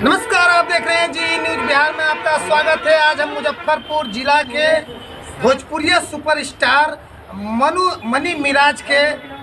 नमस्कार, आप देख रहे हैं जी न्यूज बिहार में आपका स्वागत है। आज हम मुजफ्फरपुर जिला के भोजपुरिया सुपरस्टार मनी मिराज के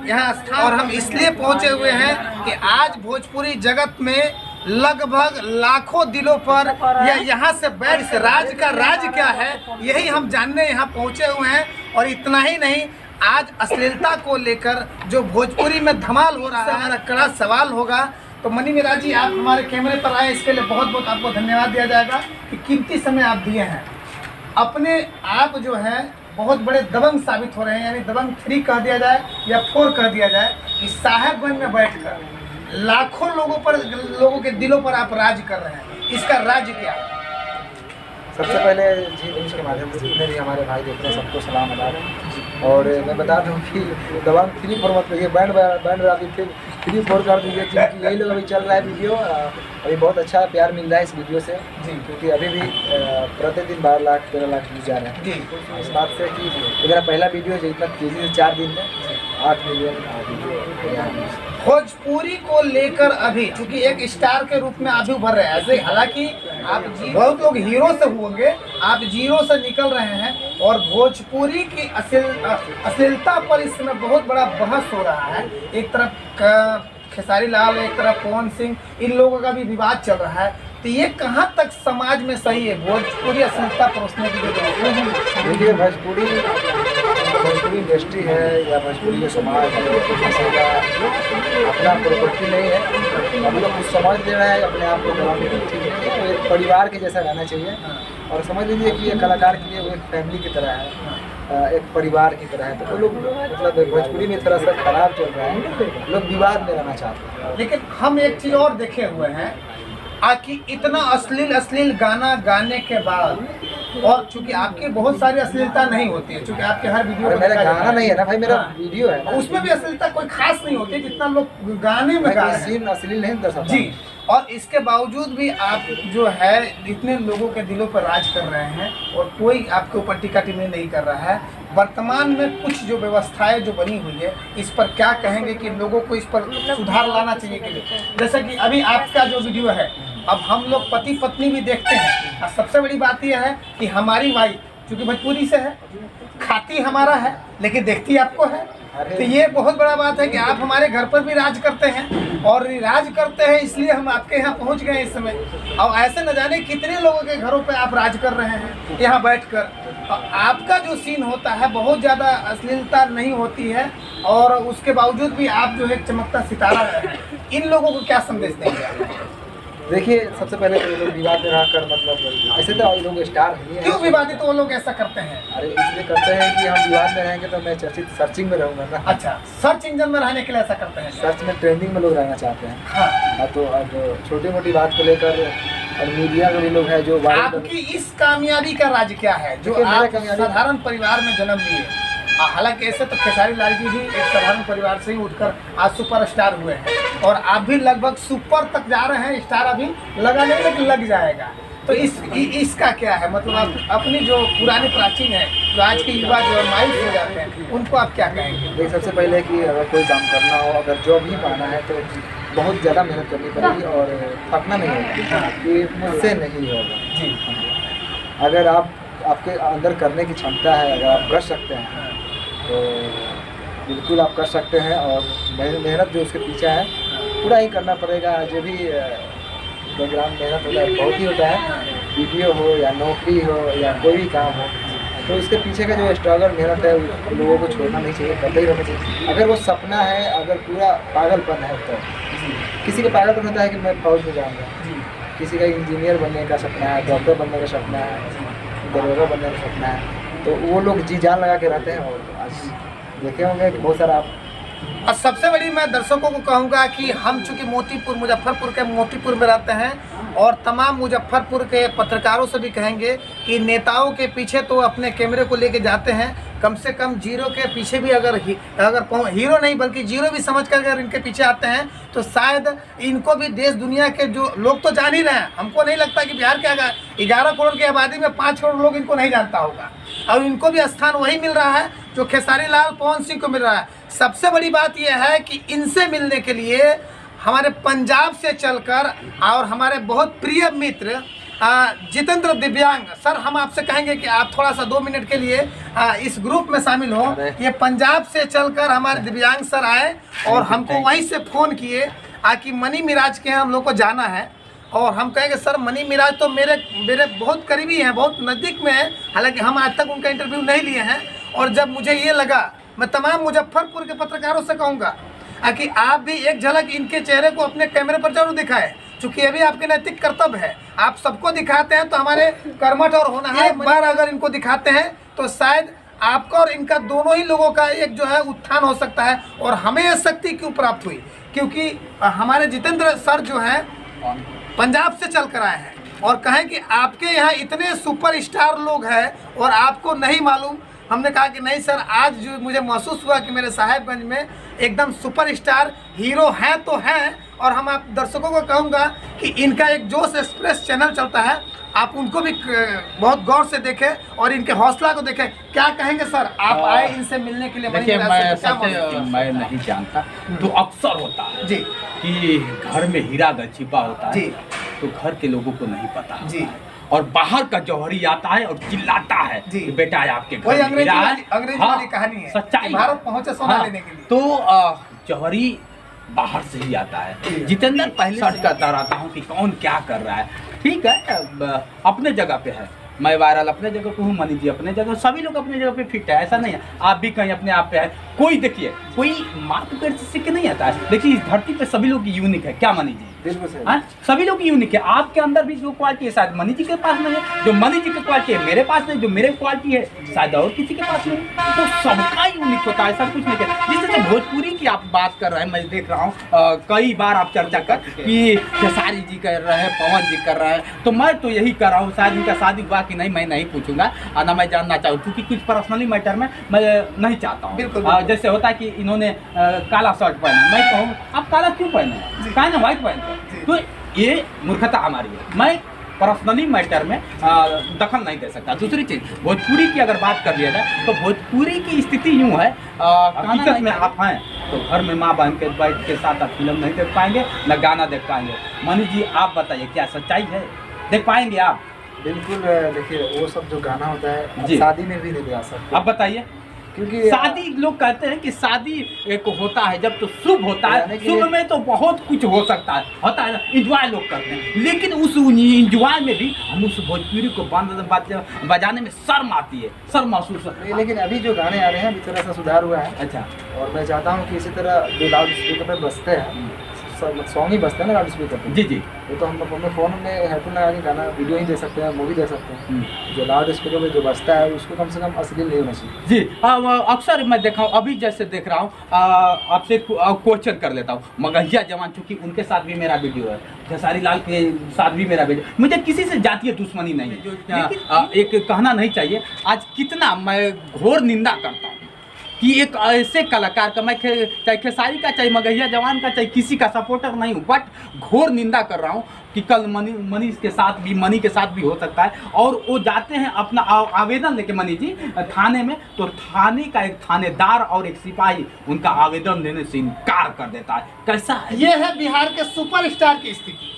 यहाँ स्थान और हम इसलिए पहुँचे हुए हैं कि आज भोजपुरी जगत में लगभग लाखों दिलों पर या यहाँ से बैठ से राज का राज क्या है यही हम जानने यहाँ पहुँचे हुए हैं। और इतना ही नहीं, आज अश्लीलता को लेकर जो भोजपुरी में धमाल हो रहा है, हमारा कड़ा सवाल होगा। तो मनी मिराज जी, आप हमारे कैमरे पर आए, इसके लिए बहुत बहुत आपको धन्यवाद दिया जाएगा कि कीमती समय आप दिए हैं। अपने आप जो है बहुत बड़े दबंग साबित हो रहे हैं, यानी दबंग 3 कह दिया जाए या 4 कह दिया जाए कि साहेबगंज में बैठकर लाखों लोगों के दिलों पर आप राज कर रहे हैं। इसका राज क्या है? सबसे पहले जी न्यूज़ के माध्यम से जितने भी हमारे भाई देख रहे हैं सबको सलाम अदा। और मैं बता दूं कि दबंग 3 4 मत करिए, बैंड वाली फिर 3 4 कर दीजिए, क्योंकि यही लोग अभी चल रहा है वीडियो। अभी बहुत अच्छा प्यार मिल रहा है इस वीडियो से जी, क्योंकि अभी भी प्रतिदिन 12 लाख 13 लाख व्यूज जा रहे हैं जी। इस बात से कि मेरा पहला वीडियो है जो इतना तेज़ी से 4 दिन में 8 मिलियन वीडियो। भोजपुरी को लेकर अभी चूंकि एक स्टार के रूप में अभी उभर रहे हैं, ऐसे हालांकि आप बहुत लोग हीरो से होंगे, आप जीरो से निकल रहे हैं। और भोजपुरी की अश्लीलता पर इस समय बहुत बड़ा बहस हो रहा है। एक तरफ खेसारी लाल, एक तरफ पवन सिंह, इन लोगों का भी विवाद चल रहा है। तो ये कहाँ तक समाज में सही है भोजपुरी अश्लीलता परोसने की? देखिए, भोजपुरी इंडस्ट्री है या भोजपुरी के समाज है, किसी का अपना प्रॉपर्टी नहीं है। हम लोग कुछ समझ ले रहे हैं अपने आप को दबाने की, ठीक है। तो एक परिवार के जैसा रहना चाहिए। और समझ लीजिए कि ये कलाकार के लिए वो एक फैमिली की तरह है, एक परिवार की तरह है। तो वो लोग मतलब भोजपुरी में तरह से खराब चल रहा है, लोग विवाद में रहना चाहते हैं। लेकिन हम एक चीज़ और देखे हुए हैं कि इतना अश्लील गाना गाने के बाद, और चूंकि आपकी बहुत सारी अश्लीलता नहीं होती है, चूंकि आपके हर वीडियो में मेरा गाना नहीं है ना भाई, मेरा वीडियो है, उसमें भी अश्लीलता कोई खास नहीं होती जितना लोग गाने में गा रहे हैं। सीन अश्लील नहीं दर्शाता जी। और इसके बावजूद भी आप जो है इतने लोगों के दिलों पर राज कर रहे हैं और कोई आपके ऊपर टीका टिप्पणी नहीं कर रहा है। वर्तमान में कुछ जो व्यवस्थाएं जो बनी हुई है, इस पर क्या कहेंगे कि लोगों को इस पर सुधार लाना चाहिए कि नहीं? जैसे कि अभी आपका जो वीडियो है, अब हम लोग पति पत्नी भी देखते हैं। और सबसे बड़ी बात यह है कि हमारी वाइफ चूँकि भोजपुरी से है, खाती हमारा है लेकिन देखती आपको है। तो ये बहुत बड़ा बात है कि आप हमारे घर पर भी राज करते हैं, और राज करते हैं इसलिए हम आपके यहाँ पहुँच गए इस समय। और ऐसे न जाने कितने लोगों के घरों पे आप राज कर रहे हैं यहाँ बैठकर। आपका जो सीन होता है बहुत ज़्यादा अश्लीलता नहीं होती है, और उसके बावजूद भी आप जो है चमकता सितारा है। इन लोगों को क्या संदेश देंगे? देखिए, सबसे पहले तो लोग विवाद में रहकर मतलब ऐसे तो ये लोग स्टार नहीं। क्यों विवादित वो लोग ऐसा करते हैं? अरे इसलिए करते हैं कि हम विवाद में रहेंगे तो मैं चर्चित सर्चिंग में रहूँगा ना। अच्छा, सर्च इंजन में रहने के लिए ऐसा करते हैं? सर्च में ट्रेंडिंग में लोग रहना चाहते हैं। हाँ। तो अब छोटी मोटी बात को लेकर और मीडिया में भी लोग हैं जो आपकी इस कामयाबी का राज क्या है जो आप साधारण परिवार में जन्म लिए? हालांकि ऐसे तो खेसारी लाल जी भी एक साधारण परिवार से ही उठकर आज सुपरस्टार हुए हैं, और आप भी लगभग सुपर तक जा रहे हैं। स्टार अभी लगा नहीं लेकिन लग जाएगा। तो इसका क्या है मतलब? आप अपनी जो पुरानी प्राचीन है, जो आज के युवा जो मायूस हो जाते हैं, उनको आप क्या कहेंगे? देखिए, सबसे पहले कि अगर कोई काम करना हो, अगर जॉब ही पाना है तो बहुत ज़्यादा मेहनत करनी पड़ेगी और थकना नहीं होगा, कि मुझसे नहीं होगा जी। अगर आपके अंदर करने की क्षमता है, अगर आप कर सकते हैं तो बिल्कुल आप कर सकते हैं। और मेहनत जो उसके पीछे है पूरा ही करना पड़ेगा। जो भी बैकग्राउंड मेहनत होता है बहुत ही होता है, वीडियो हो या नौकरी हो या कोई भी काम हो, तो उसके पीछे का जो स्ट्रगल मेहनत है लोगों को छोड़ना नहीं चाहिए, करते ही रहना चाहिए। अगर वो सपना है, अगर पूरा पागलपन है, तो किसी का पागलपन होता है कि मैं फौज में जाऊँगा, किसी का इंजीनियर बनने का सपना है, डॉक्टर बनने का सपना है, दरोगा बनने का सपना है, तो वो लोग जी जान लगा के रहते हैं। और आज देखे होंगे कि बहुत सारा और सबसे बड़ी मैं दर्शकों को कहूँगा कि हम चूँकि मुजफ्फरपुर के मोतीपुर में रहते हैं, और तमाम मुजफ्फरपुर के पत्रकारों से भी कहेंगे कि नेताओं के पीछे तो अपने कैमरे को लेके जाते हैं, कम से कम जीरो के पीछे भी अगर हीरो नहीं बल्कि जीरो भी समझ कर अगर इनके पीछे आते हैं तो शायद इनको भी देश दुनिया के जो लोग तो जान ही रहे हैं। हमको नहीं लगता कि बिहार के 11 करोड़ की आबादी में 5 करोड़ लोग इनको नहीं जानता होगा, और इनको भी स्थान वही मिल रहा है जो खेसारी लाल पवन सिंह को मिल रहा है। सबसे बड़ी बात यह है कि इनसे मिलने के लिए हमारे पंजाब से चलकर और हमारे बहुत प्रिय मित्र जितेंद्र दिव्यांग सर, हम आपसे कहेंगे कि आप थोड़ा सा 2 मिनट के लिए इस ग्रुप में शामिल हो। ये पंजाब से चलकर हमारे दिव्यांग सर आए और हमको वहीं से फ़ोन किए कि मनी मिराज के हम लोग को जाना है। और हम कहेंगे सर मनी मिराज तो मेरे बहुत करीबी हैं, बहुत नज़दीक में हैं, हालांकि हम आज तक उनका इंटरव्यू नहीं लिए हैं। और जब मुझे ये लगा, मैं तमाम मुजफ्फरपुर के पत्रकारों से कहूँगा कि आप भी एक झलक इनके चेहरे को अपने कैमरे पर जरूर दिखाएं, चूँकि ये भी आपके नैतिक कर्तव्य है। आप सबको दिखाते हैं तो हमारे कर्मठ और होना एक बार अगर इनको दिखाते हैं तो शायद आपका और इनका दोनों ही लोगों का एक जो है उत्थान हो सकता है। और हमें यह शक्ति क्यों प्राप्त हुई, क्योंकि हमारे जितेंद्र सर जो हैं पंजाब से चल कर आए हैं और कहें कि आपके यहाँ इतने सुपरस्टार लोग हैं और आपको नहीं मालूम। हमने कहा कि नहीं सर, आज जो मुझे महसूस हुआ कि मेरे साहेबगंज में एकदम सुपरस्टार हीरो हैं तो हैं। और हम आप दर्शकों को कहूँगा कि इनका एक जोश एक्सप्रेस चैनल चलता है, आप उनको भी बहुत गौर से देखें और इनके हौसला को देखें। क्या कहेंगे सर, आप आए इनसे मिलने के लिए? देखिए, मैं नहीं जानता, तो अक्सर होता है जी कि घर में हीरा छिपा होता है जी, तो घर के लोगों को नहीं पता जी, और बाहर का जौहरी आता है और चिल्लाता है जी, कि बेटा आपके घर वही में हीरा है। अंग्रेजी वाली कहानी है, सच्चाई भारत पहुंचे सोना लेने के लिए। तो जौहरी बाहर से ही आता है। जितेंद्र पहले सर्च करता रहता हूँ कि कौन क्या कर रहा है। ठीक है, अपने जगह पे है, मैं वायरल अपने जगह पे हूँ, मनी जी अपने जगह, सभी लोग अपने जगह पे फिट है, ऐसा नहीं है। आप भी कहीं अपने आप पे है। कोई देखिए, कोई मार्क पेड़ से सीख के नहीं आता है। देखिए, इस धरती पे सभी लोग यूनिक है। क्या मनी जी? बिल्कुल सही। हाँ, सभी लोग यूनिक है। आपके अंदर भी जो क्वालिटी है शायद मनी जी के पास नहीं है, जो मनी जी की क्वालिटी है मेरे पास नहीं, जो मेरे क्वालिटी है शायद और किसी के पास नहीं। तो सबका यूनिक होता है, ऐसा कुछ नहीं है। जिस तरह से भोजपुरी की आप बात कर रहे हैं, मैं देख रहा हूँ कई बार आप चर्चा कर कि खेसारी जी कर रहे हैं, पवन जी कर रहे हैं, तो मैं तो यही कर रहा हूँ। शायद इनका शादी हुआ कि नहीं मैं नहीं पूछूंगा, ना मैं जानना चाहूँ, क्योंकि कुछ पर्सनली मैटर में मैं नहीं चाहता हूँ। जैसे होता है कि इन्होंने काला शर्ट पहना, मैं कहूँ आप काला क्यों पहने, काहे ना व्हाइट पहनते, तो ये मूर्खता हमारी है। मैं पर्सनली मैटर में दखल नहीं दे सकता। दूसरी चीज़, भोजपुरी की अगर बात कर लिया जाए तो भोजपुरी की स्थिति यूँ है, हकीकत में आप हैं तो घर में माँ बहन के बैठ के साथ आप फिल्म नहीं देख पाएंगे, न गाना देख पाएंगे। मनी जी आप बताइए, क्या सच्चाई है? देख पाएंगे आप? बिल्कुल। देखिए, वो सब जो गाना होता है जी, शादी में भी नहीं गा सकते। आप बताइए, क्योंकि शादी लोग कहते हैं कि शादी एक होता है जब तो शुभ होता है, शुभ में तो बहुत कुछ हो सकता है, होता है ना, इंजॉय लोग करते हैं, लेकिन उस इंजॉय में भी हम उस भोजपुरी को बजाने में शर्म आती है, शर्म महसूस होती है। लेकिन अभी जो गाने आ रहे हैं, इस तरह से सुधार हुआ है। अच्छा, और मैं चाहता हूँ कि इसी तरह जो लाउड स्पीकर पर बजते हैं, सॉन्ग ही बजते हैं ना लाउड स्पीकर पर, जी जी, वो तो हम अपने फ़ोन में हेडफोन लगा के गाना वीडियो ही दे सकते हैं, मूवी दे सकते हैं। जो लाउड स्पीकर पर जो बजता है उसको कम से कम असली नहीं होना चाहिए। जी, अक्सर मैं देखा हूँ, अभी जैसे देख रहा हूँ, आपसे क्वेश्चन कर लेता हूँ। मगहिया जवान, चूँकि उनके साथ भी मेरा वीडियो है, खेसारी लाल के साथ भी मेरा वीडियो, मुझे किसी से जातीय दुश्मनी नहीं है। एक कहना नहीं चाहिए, आज कितना मैं घोर निंदा करता हूँ कि एक ऐसे कलाकार का, मैं चाहे खेसारी का, चाहे मगहिया जवान का, चाहे किसी का सपोर्टर नहीं हूँ, बट घोर निंदा कर रहा हूँ कि कल मनी के साथ भी हो सकता है। और वो जाते हैं अपना आवेदन लेके मनी जी थाने में, तो थाने का एक थानेदार और एक सिपाही उनका आवेदन देने से इनकार कर देता है। कैसा है? ये है बिहार के सुपरस्टार की स्थिति।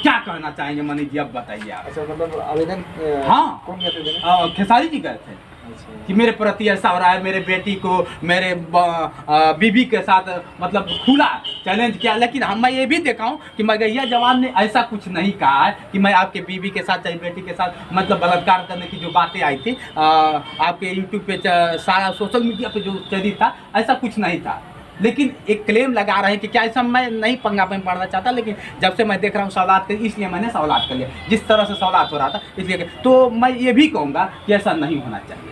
क्या कहना चाहेंगे मनी जी, अब बताइए आप। अच्छा, मतलब आवेदन हाँ, कौन कहते हैं? खेसारी जी गए थे कि मेरे प्रति ऐसा हो रहा है, मेरे बेटी को मेरे बीबी के साथ मतलब खुला चैलेंज किया। लेकिन मैं ये भी देखा हूँ कि मगहिया जवान ने ऐसा कुछ नहीं कहा है कि मैं आपके बीबी के साथ, चाहे बेटी के साथ मतलब बलात्कार करने की जो बातें आई थी आपके यूट्यूब पे, सारा सोशल मीडिया पे जो चर्चित था, ऐसा कुछ नहीं था। लेकिन एक क्लेम लगा रहे हैं कि क्या, ऐसा मैं नहीं पंगा में पड़ना चाहता, लेकिन जब से मैं देख रहा हूँ सवालात कर, इसलिए मैंने सवालात कर लिया, जिस तरह से सवालात हो रहा था इसलिए। तो मैं ये भी कहूँगा कि ऐसा नहीं होना चाहिए।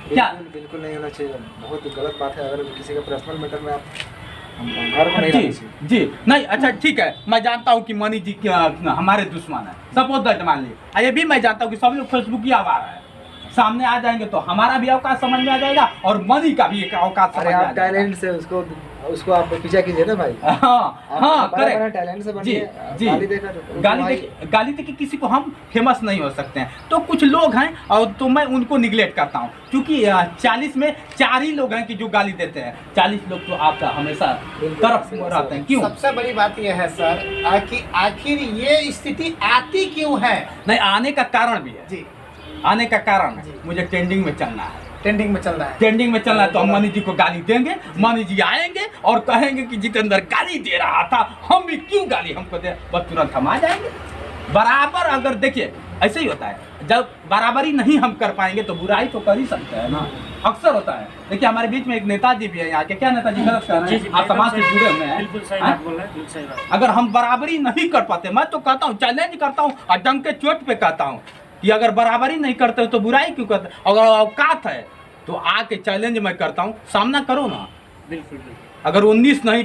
क्या? बिल्कुल नहीं होना चाहिए, बहुत गलत बात है। अगर किसी का पर्सनल मैटर में आप घर को नहीं जी लाना चाहिए। जी नहीं, अच्छा ठीक है, मैं जानता हूँ कि मनी जी हमारे दुश्मन है, सपोज दैट मान लीजिए। ये भी मैं जानता हूँ कि सब लोग फेसबुक ही आवा रहा है, सामने आ जाएंगे तो हमारा भी औकात समझ में आ जाएगा और मनी का भी एक औकात समझ अरे में आ आप जाएगा। टैलेंट से उसको आप पीछा कीजिए ना भाई। हाँ करेक्ट। टैलेंट से जी बनिए, जी गाली देकर गाली देके किसी को हम फेमस नहीं हो सकते हैं। तो कुछ लोग हैं और तो मैं उनको निगलेक्ट करता हूँ, क्योंकि 40 में 4 ही लोग हैं कि जो गाली देते हैं, 40 लोग तो आपका हमेशा तरफ रहते हैं। क्यों? सबसे बड़ी बात यह है सर कि आखिर ये स्थिति आती क्यों है? नहीं, आने का कारण भी है जी, आने का कारण है मुझे ट्रेंडिंग में चलना है। ट्रेंडिंग में चल रहा है। ट्रेंडिंग में चलना है तो हम मनी जी को गाली देंगे, मनी जी आएंगे और कहेंगे कि जितेंद्र गाली दे रहा था, हम भी क्यों गाली हमको दे, बस तुरंत हम आ जाएंगे। बराबर अगर देखिए ऐसे ही होता है, जब बराबरी नहीं हम कर पाएंगे तो बुराई तो कर ही सकते हैं ना, अक्सर होता है। देखिए हमारे बीच में एक नेताजी भी है यहाँ के, क्या नेताजी गलत कर रहे हैं? आप समाज से जुड़े हुए हैं, बिल्कुल सही बात बोल रहे हैं, बिल्कुल सही बात। अगर हम बराबरी नहीं कर पाते, मैं तो कहता हूँ, चैलेंज करता हूँ और डंक के चोट पे कहता हूँ कि अगर बराबरी नहीं करते हो तो बुराई क्यों करते? अगर औकात है तो आके चैलेंज मैं करता हूँ, सामना करो ना। बिल्कुल बिल्कुल। अगर 19 नहीं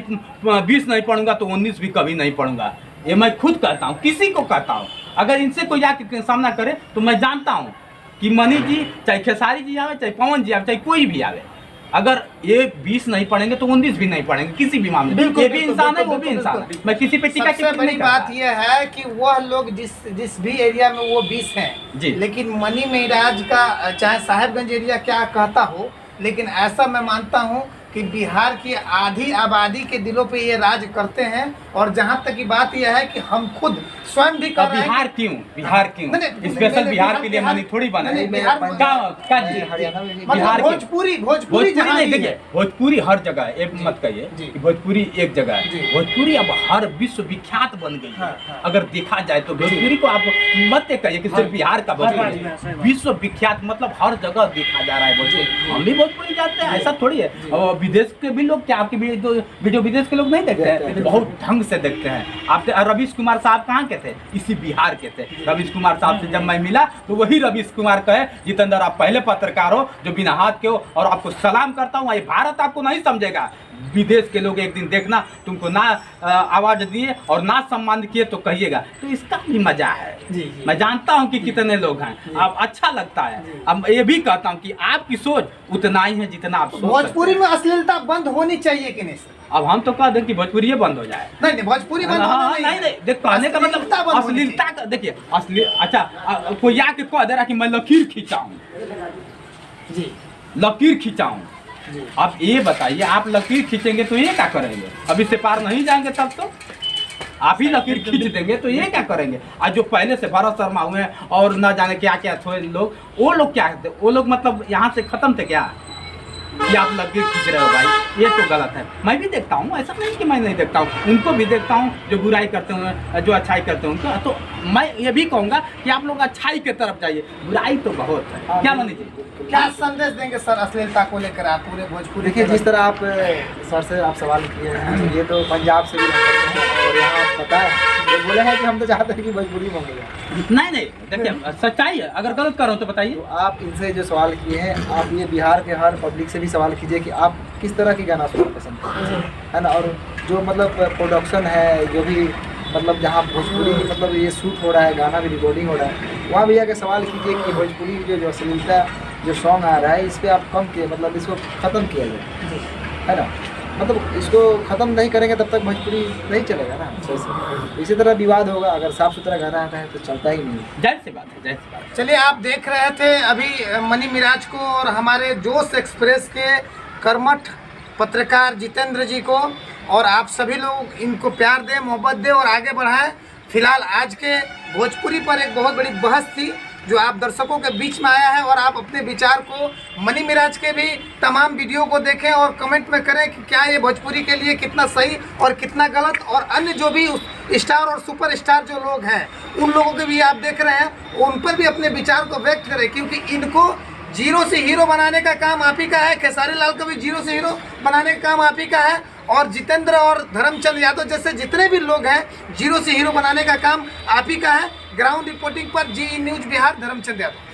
20 नहीं पढ़ूंगा तो 19 भी कभी नहीं पढ़ूंगा, ये मैं खुद कहता हूँ, किसी को कहता हूँ। अगर इनसे कोई जाके सामना करे तो मैं जानता हूँ कि मनी जी चाहे खेसारी जी आवे, चाहे पवन जी आवे, चाहे कोई भी आवे, अगर ये 20 नहीं पढ़ेंगे तो 19 भी नहीं पढ़ेंगे किसी भी मामले में। ये भी इंसान है, वो भी इंसान है। मैं किसी पे टीका सबसे बड़ी बात यह है कि वह लोग जिस भी एरिया में वो 20 हैं जी, लेकिन मनी मिराज का चाहे साहेबगंज एरिया क्या कहता हो, लेकिन ऐसा मैं मानता हूँ कि बिहार की आधी आबादी के दिलों पे ये राज करते हैं। और जहाँ तक की बात यह है कि हम खुद स्वयं भी कर रहे हैं। बिहार क्यों? बिहार क्यों? स्पेशल बिहार के लिए मनी थोड़ी बना है। हरियाणा में भी बिहार मतलब के- भोजपुरी जहाँ नहीं, भी देखिए है। भोजपुरी हर जगह है, एक मत कहिए जी। कि भोजपुरी एक जगह जी। है। भोजपुरी अब हर विश्व विख्यात बन गई है। हाँ, हाँ। अगर देखा जाए तो भोजपुरी को आप मत कहिए कि सिर्फ बिहार का हर राज्य भोजपुरी में है। ऐसा ही बात। विश्व विख्यात मतलब हर जगह देखा जा रहा है भोजपुरी। हम भी भोजपुरी जानते हैं, ऐसा थोड़ी है। और विदेश के भी लोग, क्या आपके वीडियो विदेश के लोग नहीं देखते हैं? बहुत ढंग से देखते हैं। आपके रवीश कुमार साहब कहाँ के थे? इसी बिहार के थे। रवीश कुमार साहब से जब मैं मिला तो वही रवीश कुमार कहे, जितेंद्र आप पहले पत्रकार हो जो बिना हाथ के हो, और आपको सलाम करता हूँ। ये भारत आपको नहीं समझेगा। विदेश के लोग एक दिन देखना तुमको ना आवाज दिए और ना सम्मान किए तो कहिएगा, तो इसका भी मजा है। जी। मैं जानता हूँ कि कितने लोग हैं, अब अच्छा लगता है। अब ये भी कहता हूँ कि आपकी सोच उतना ही है जितना आप सोच सकते हैं। भोजपुरी में अश्लीलता बंद होनी चाहिए कि नहीं सर? अब हम तो कह दें कि भोजपुरी बंद हो जाए। नहीं, भोजपुरी बंद होना हाँ, नहीं नहीं, देख कहने का अश्लीलता मतलब बंद होनी अश्लीलता का, देखिए अच्छा कोई आके कह दे रहा कि मैं लकीर खींचाऊं, जी लकीर खींचाऊं। आप ये बताइए, आप लकीर खींचेंगे तो ये क्या करेंगे? अभी से पार नहीं जाएंगे तब तो आप ही लकीर खींच देंगे तो ये क्या करेंगे? आज जो पहले से भरत शर्मा हुए हैं और न जाने क्या क्या थे लोग, वो लोग क्या थे? वो लोग मतलब यहाँ से खत्म थे क्या कि आप लकीर खींच रहे हो? भाई ये तो गलत है। मैं भी देखता हूँ, ऐसा नहीं कि मैं नहीं देखता हूँ, उनको भी देखता हूँ जो बुराई करते हैं, जो अच्छाई करते हैं उनको। तो मैं ये भी कहूँगा कि आप लोग अच्छाई की तरफ जाइए, बुराई तो बहुत है। क्या मानी जी? क्या संदेश देंगे सर अश्लीलता को लेकर आप पूरे भोजपुरी? देखिए, जिस तरह आप सर से आप सवाल किए हैं, ये तो पंजाब से भी करते हैं और यहाँ पता है ये बोले हैं कि हम तो चाहते हैं कि भोजपुरी बन जाए। नहीं नहीं, देखिए सच्चाई है। अगर गलत कर रहा हूँ तो बताइए। तो आप इनसे जो सवाल किए हैं, आप ये बिहार के हर पब्लिक से भी सवाल कीजिए कि आप किस तरह की गाना सुनना पसंद करते हैं, है ना। और जो मतलब प्रोडक्शन है, जो भी मतलब जहाँ भोजपुरी मतलब ये शूट हो रहा है, गाना भी रिकॉर्डिंग हो रहा है, वहाँ भी जाके सवाल कीजिए कि भोजपुरी जो अश्लीलता जो सॉन्ग आ रहा है, इस पर आप कम किए, मतलब इसको ख़त्म किया जाए, है ना। मतलब इसको ख़त्म नहीं करेंगे तब तक भोजपुरी नहीं चलेगा ना अच्छे से। इसी तरह विवाद होगा, अगर साफ़ सुथरा गाना आता है तो चलता ही नहीं। जाहिर सी बात है, जाहिर सी बात है। चलिए, आप देख रहे थे अभी मनी मिराज को और हमारे जोश एक्सप्रेस के कर्मठ पत्रकार जितेंद्र जी को, और आप सभी लोग इनको प्यार दें, मोहब्बत दें और आगे बढ़ाएं। फिलहाल आज के भोजपुरी पर एक बहुत बड़ी बहस थी जो आप दर्शकों के बीच में आया है, और आप अपने विचार को मनी मिराज के भी तमाम वीडियो को देखें और कमेंट में करें कि क्या ये भोजपुरी के लिए कितना सही और कितना गलत, और अन्य जो भी स्टार और सुपर स्टार जो लोग हैं उन लोगों के भी आप देख रहे हैं, उन पर भी अपने विचार को व्यक्त करें, क्योंकि इनको जीरो से हीरो बनाने का काम आप ही का है। खेसारी लाल को भी जीरो से हीरो बनाने का काम आप ही का है, और जितेंद्र और धर्मचंद यादव जैसे जितने भी लोग हैं, जीरो से हीरो बनाने का काम आप ही का है। ग्राउंड रिपोर्टिंग पर जी न्यूज़ बिहार, धर्मचंद यादव।